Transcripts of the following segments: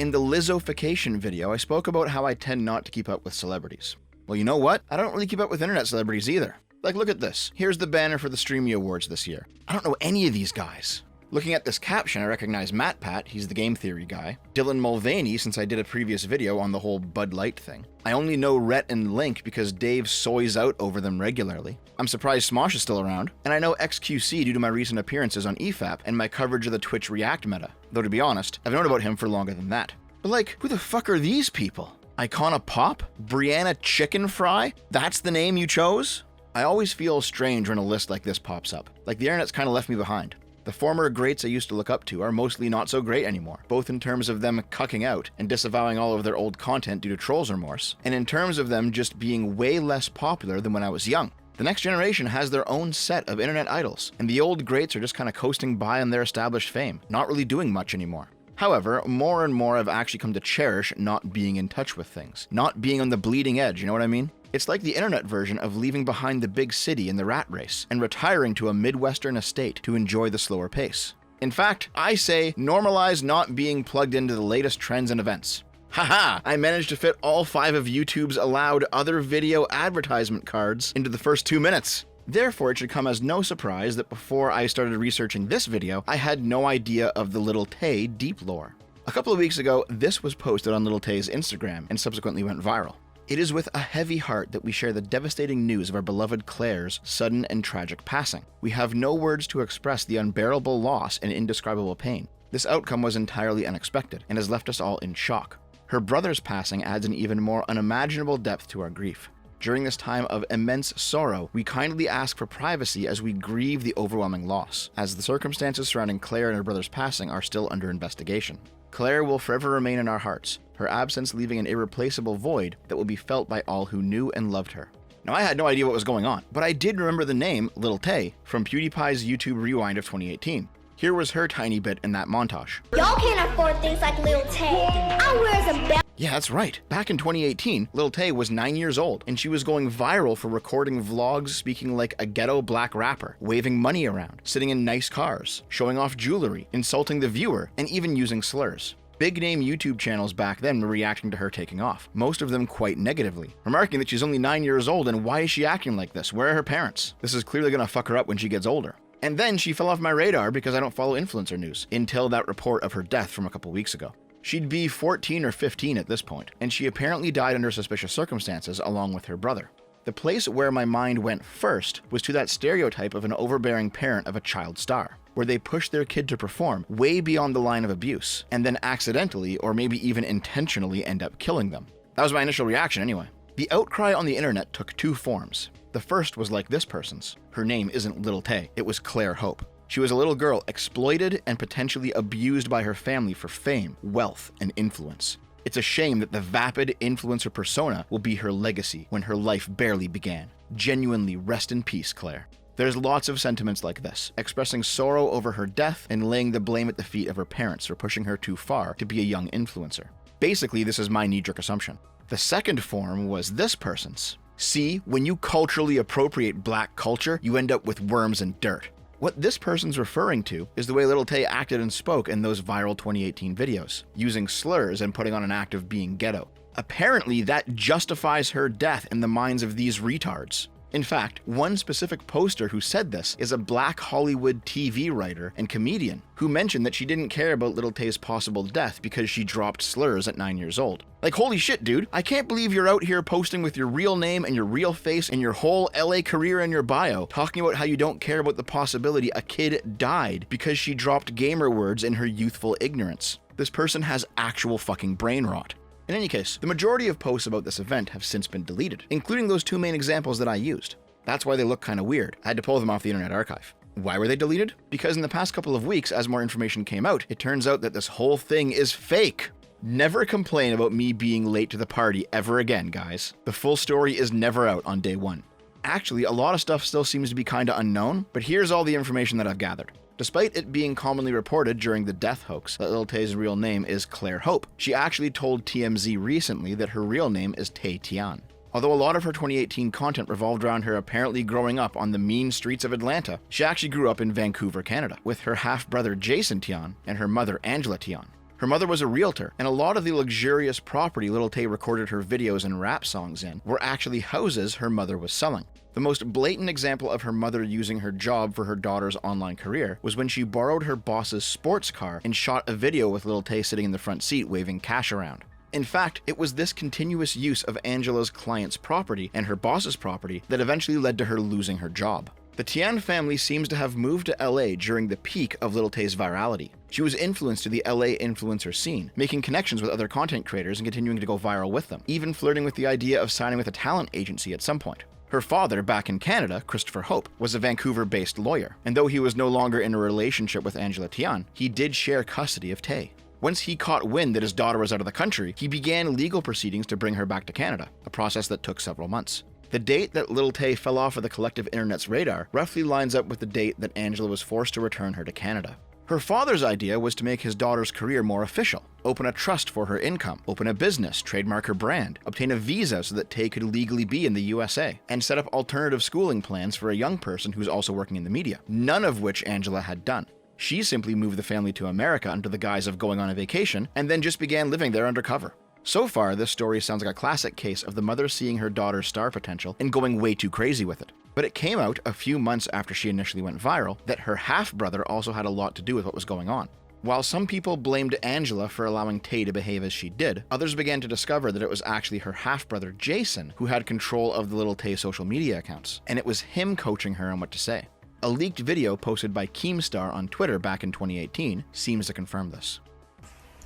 In the Lizzofication video, I spoke about how I tend not to keep up with celebrities. Well, you know what? I don't really keep up with internet celebrities either. Like, look at this. Here's the banner for the Streamy Awards this year. I don't know any of these guys. Looking at this caption, I recognize MatPat, he's the game theory guy. Dylan Mulvaney, since I did a previous video on the whole Bud Light thing. I only know Rhett and Link because Dave soys out over them regularly. I'm surprised Smosh is still around. And I know XQC due to my recent appearances on EFAP and my coverage of the Twitch React meta. Though to be honest, I've known about him for longer than that. But like, who the fuck are these people? Icona Pop? Brianna Chicken Fry? That's the name you chose? I always feel strange when a list like this pops up. Like the internet's kind of left me behind. The former greats I used to look up to are mostly not so great anymore, both in terms of them cucking out and disavowing all of their old content due to trolls remorse, and in terms of them just being way less popular than when I was young. The next generation has their own set of internet idols, and the old greats are just kind of coasting by on their established fame, not really doing much anymore. However, more and more have actually come to cherish not being in touch with things, not being on the bleeding edge, you know what I mean? It's like the internet version of leaving behind the big city in the rat race and retiring to a Midwestern estate to enjoy the slower pace. In fact, I say normalize not being plugged into the latest trends and events. Haha! I managed to fit all 5 of YouTube's allowed other video advertisement cards into the first 2 minutes. Therefore, it should come as no surprise that before I started researching this video, I had no idea of the Little Tay deep lore. A couple of weeks ago, this was posted on Little Tay's Instagram and subsequently went viral. It is with a heavy heart that we share the devastating news of our beloved Claire's sudden and tragic passing. We have no words to express the unbearable loss and indescribable pain. This outcome was entirely unexpected and has left us all in shock. Her brother's passing adds an even more unimaginable depth to our grief. During this time of immense sorrow, we kindly ask for privacy as we grieve the overwhelming loss, as the circumstances surrounding Claire and her brother's passing are still under investigation. Claire will forever remain in our hearts, her absence leaving an irreplaceable void that will be felt by all who knew and loved her. Now, I had no idea what was going on, but I did remember the name Little Tay from PewDiePie's YouTube Rewind of 2018. Here was her tiny bit in that montage. Y'all can't afford things like Little Tay. I wear some belt. Yeah, that's right. Back in 2018, Little Tay was 9 years old, and she was going viral for recording vlogs speaking like a ghetto black rapper, waving money around, sitting in nice cars, showing off jewelry, insulting the viewer, and even using slurs. Big-name YouTube channels back then were reacting to her taking off, most of them quite negatively, remarking that she's only 9 years old and why is she acting like this? Where are her parents? This is clearly gonna fuck her up when she gets older. And then she fell off my radar because I don't follow influencer news, until that report of her death from a couple weeks ago. She'd be 14 or 15 at this point, and she apparently died under suspicious circumstances along with her brother. The place where my mind went first was to that stereotype of an overbearing parent of a child star, where they push their kid to perform way beyond the line of abuse, and then accidentally or maybe even intentionally end up killing them. That was my initial reaction anyway. The outcry on the internet took 2 forms. The first was like this person's. Her name isn't Little Tay, it was Claire Hope. She was a little girl exploited and potentially abused by her family for fame, wealth, and influence. It's a shame that the vapid influencer persona will be her legacy when her life barely began. Genuinely rest in peace, Claire. There's lots of sentiments like this, expressing sorrow over her death and laying the blame at the feet of her parents for pushing her too far to be a young influencer. Basically, this is my knee-jerk assumption. The second form was this person's. See, when you culturally appropriate black culture, you end up with worms and dirt. What this person's referring to is the way Little Tay acted and spoke in those viral 2018 videos, using slurs and putting on an act of being ghetto. Apparently, that justifies her death in the minds of these retards. In fact, one specific poster who said this is a black Hollywood TV writer and comedian who mentioned that she didn't care about Little Tay's possible death because she dropped slurs at 9 years old. Like, holy shit, dude, I can't believe you're out here posting with your real name and your real face and your whole LA career in your bio, talking about how you don't care about the possibility a kid died because she dropped gamer words in her youthful ignorance. This person has actual fucking brain rot. In any case, the majority of posts about this event have since been deleted, including those 2 main examples that I used. That's why they look kinda weird. I had to pull them off the Internet Archive. Why were they deleted? Because in the past couple of weeks, as more information came out, it turns out that this whole thing is fake. Never complain about me being late to the party ever again, guys. The full story is never out on day 1. Actually, a lot of stuff still seems to be kinda unknown, but here's all the information that I've gathered. Despite it being commonly reported during the death hoax that Little Tay's real name is Claire Hope, she actually told TMZ recently that her real name is Tay Tian. Although a lot of her 2018 content revolved around her apparently growing up on the mean streets of Atlanta, she actually grew up in Vancouver, Canada, with her half-brother Jason Tian and her mother Angela Tian. Her mother was a realtor, and a lot of the luxurious property Little Tay recorded her videos and rap songs in were actually houses her mother was selling. The most blatant example of her mother using her job for her daughter's online career was when she borrowed her boss's sports car and shot a video with Little Tay sitting in the front seat waving cash around. In fact, it was this continuous use of Angela's client's property and her boss's property that eventually led to her losing her job. The Tian family seems to have moved to LA during the peak of Little Tay's virality. She was influenced to the LA influencer scene, making connections with other content creators and continuing to go viral with them, even flirting with the idea of signing with a talent agency at some point. Her father, back in Canada, Christopher Hope, was a Vancouver-based lawyer, and though he was no longer in a relationship with Angela Tian, he did share custody of Tay. Once he caught wind that his daughter was out of the country, he began legal proceedings to bring her back to Canada, a process that took several months. The date that Little Tay fell off of the collective internet's radar roughly lines up with the date that Angela was forced to return her to Canada. Her father's idea was to make his daughter's career more official, open a trust for her income, open a business, trademark her brand, obtain a visa so that Tay could legally be in the USA, and set up alternative schooling plans for a young person who's also working in the media, none of which Angela had done. She simply moved the family to America under the guise of going on a vacation, and then just began living there undercover. So far, this story sounds like a classic case of the mother seeing her daughter's star potential and going way too crazy with it. But it came out a few months after she initially went viral that her half-brother also had a lot to do with what was going on. While some people blamed Angela for allowing Tay to behave as she did, others began to discover that it was actually her half-brother Jason who had control of the Little Tay social media accounts, and it was him coaching her on what to say. A leaked video posted by Keemstar on Twitter back in 2018 seems to confirm this.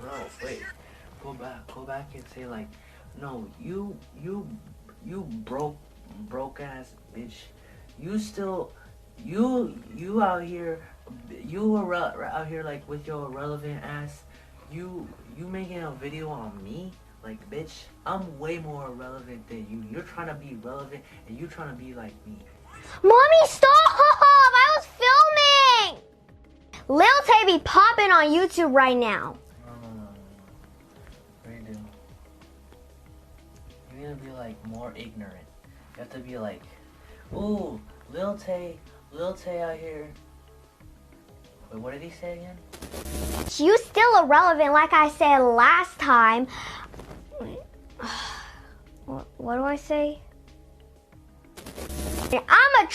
Bro, wait. Go back and say like, no, you broke ass bitch. You still, you out here, out here like with your irrelevant ass. You making a video on me, like bitch. I'm way more irrelevant than you. You're trying to be relevant and you trying to be like me. Mommy, stop! I was filming! Lil Tay be popping on YouTube right now. Redo. You need to be like more ignorant. You have to be like, ooh, Lil Tay out here. Wait, what did he say again? You still irrelevant, like I said last time. What do I say? I'm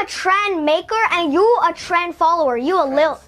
a trend maker and you a trend follower. You a Lil.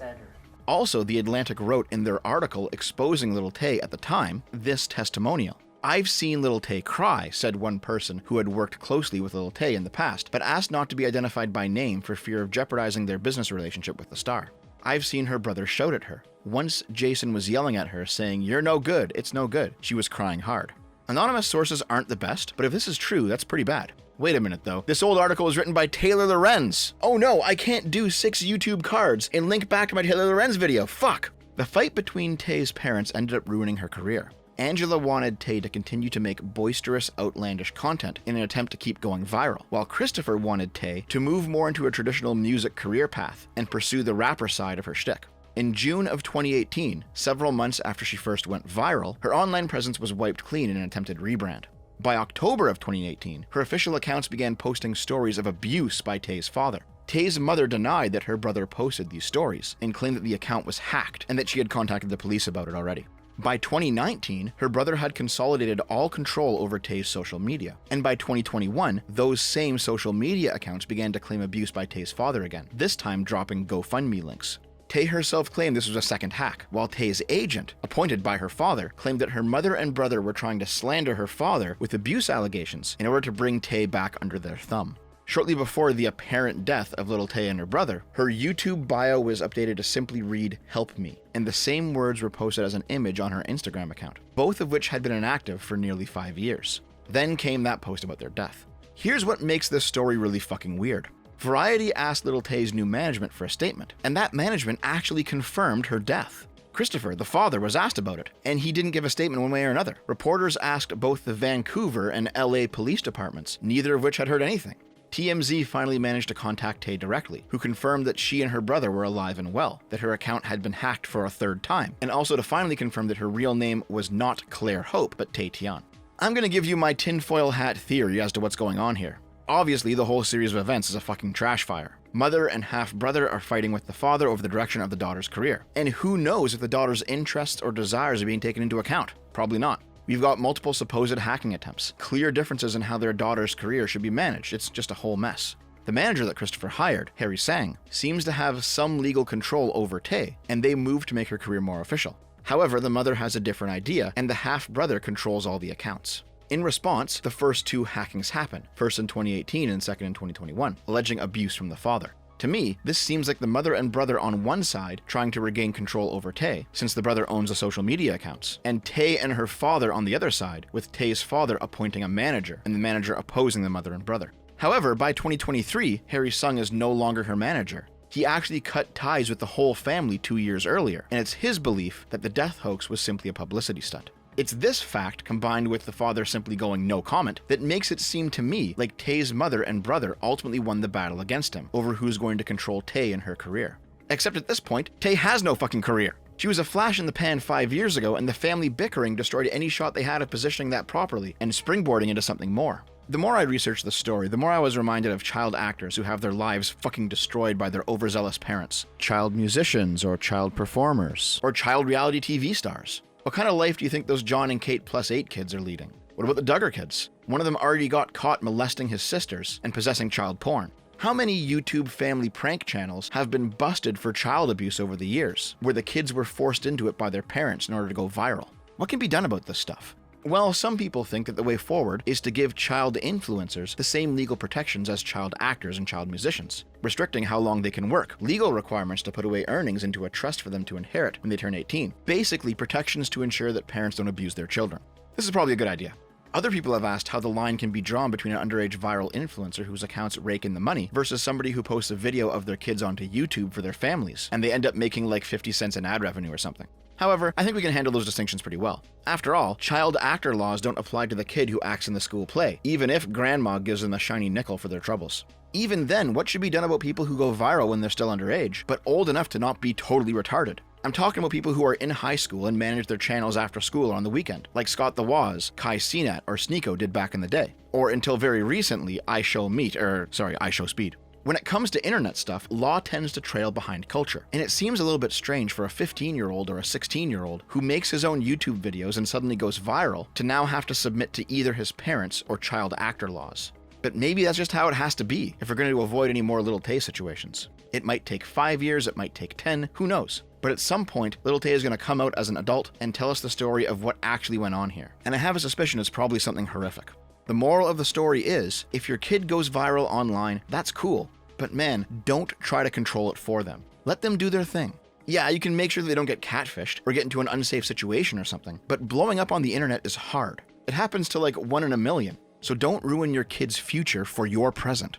Also, The Atlantic wrote in their article exposing Little Tay at the time this testimonial. "I've seen Little Tay cry," said one person who had worked closely with Little Tay in the past, but asked not to be identified by name for fear of jeopardizing their business relationship with the star. "I've seen her brother shout at her. Once Jason was yelling at her, saying, 'You're no good, it's no good.' She was crying hard." Anonymous sources aren't the best, but if this is true, that's pretty bad. Wait a minute though, this old article was written by Taylor Lorenz. Oh no, I can't do 6 YouTube cards and link back to my Taylor Lorenz video, fuck! The fight between Tay's parents ended up ruining her career. Angela wanted Tay to continue to make boisterous, outlandish content in an attempt to keep going viral, while Christopher wanted Tay to move more into a traditional music career path and pursue the rapper side of her shtick. In June of 2018, several months after she first went viral, her online presence was wiped clean in an attempted rebrand. By October of 2018, her official accounts began posting stories of abuse by Tay's father. Tay's mother denied that her brother posted these stories and claimed that the account was hacked and that she had contacted the police about it already. By 2019, her brother had consolidated all control over Tay's social media, and by 2021, those same social media accounts began to claim abuse by Tay's father again, this time dropping GoFundMe links. Tay herself claimed this was a second hack, while Tay's agent, appointed by her father, claimed that her mother and brother were trying to slander her father with abuse allegations in order to bring Tay back under their thumb. Shortly before the apparent death of Little Tay and her brother, her YouTube bio was updated to simply read, "Help me," and the same words were posted as an image on her Instagram account, both of which had been inactive for nearly 5 years. Then came that post about their death. Here's what makes this story really fucking weird. Variety asked Little Tay's new management for a statement, and that management actually confirmed her death. Christopher, the father, was asked about it, and he didn't give a statement one way or another. Reporters asked both the Vancouver and LA police departments, neither of which had heard anything. TMZ finally managed to contact Tay directly, who confirmed that she and her brother were alive and well, that her account had been hacked for a 3rd time, and also to finally confirm that her real name was not Claire Hope, but Tay Tian. I'm gonna give you my tinfoil hat theory as to what's going on here. Obviously, the whole series of events is a fucking trash fire. Mother and half-brother are fighting with the father over the direction of the daughter's career. And who knows if the daughter's interests or desires are being taken into account? Probably not. We've got multiple supposed hacking attempts, clear differences in how their daughter's career should be managed. It's just a whole mess. The manager that Christopher hired, Harry Sang, seems to have some legal control over Tay, and they moved to make her career more official. However, the mother has a different idea, and the half-brother controls all the accounts. In response, the first two hackings happen, first in 2018 and second in 2021, alleging abuse from the father. To me, this seems like the mother and brother on one side trying to regain control over Tay, since the brother owns the social media accounts, and Tay and her father on the other side, with Tay's father appointing a manager, and the manager opposing the mother and brother. However, by 2023, Harry Sung is no longer her manager. He actually cut ties with the whole family 2 years earlier, and it's his belief that the death hoax was simply a publicity stunt. It's this fact, combined with the father simply going no comment, that makes it seem to me like Tay's mother and brother ultimately won the battle against him over who's going to control Tay in her career. Except at this point, Tay has no fucking career. She was a flash in the pan 5 years ago, and the family bickering destroyed any shot they had of positioning that properly and springboarding into something more. The more I researched the story, the more I was reminded of child actors who have their lives fucking destroyed by their overzealous parents. Child musicians, or child performers, or child reality TV stars. What kind of life do you think those John and Kate +8 kids are leading? What about the Duggar kids? One of them already got caught molesting his sisters and possessing child porn. How many YouTube family prank channels have been busted for child abuse over the years, where the kids were forced into it by their parents in order to go viral? What can be done about this stuff? Well, some people think that the way forward is to give child influencers the same legal protections as child actors and child musicians, restricting how long they can work, legal requirements to put away earnings into a trust for them to inherit when they turn 18, basically protections to ensure that parents don't abuse their children. This is probably a good idea. Other people have asked how the line can be drawn between an underage viral influencer whose accounts rake in the money versus somebody who posts a video of their kids onto YouTube for their families, and they end up making like 50 cents in ad revenue or something. However, I think we can handle those distinctions pretty well. After all, child actor laws don't apply to the kid who acts in the school play, even if grandma gives them a shiny nickel for their troubles. Even then, what should be done about people who go viral when they're still underage, but old enough to not be totally retarded? I'm talking about people who are in high school and manage their channels after school or on the weekend, like Scott the Woz, Kai Cenat, or Sneeko did back in the day. Or until very recently, I Show Speed. When it comes to internet stuff, law tends to trail behind culture, and it seems a little bit strange for a 15-year-old or a 16-year-old who makes his own YouTube videos and suddenly goes viral to now have to submit to either his parents or child actor laws. But maybe that's just how it has to be if we're going to avoid any more Little Tay situations. It might take 5 years, it might take 10, who knows? But at some point, Little Tay is going to come out as an adult and tell us the story of what actually went on here. And I have a suspicion it's probably something horrific. The moral of the story is, if your kid goes viral online, that's cool. But man, don't try to control it for them. Let them do their thing. Yeah, you can make sure that they don't get catfished or get into an unsafe situation or something, but blowing up on the internet is hard. It happens to like 1 in a million. So don't ruin your kid's future for your present.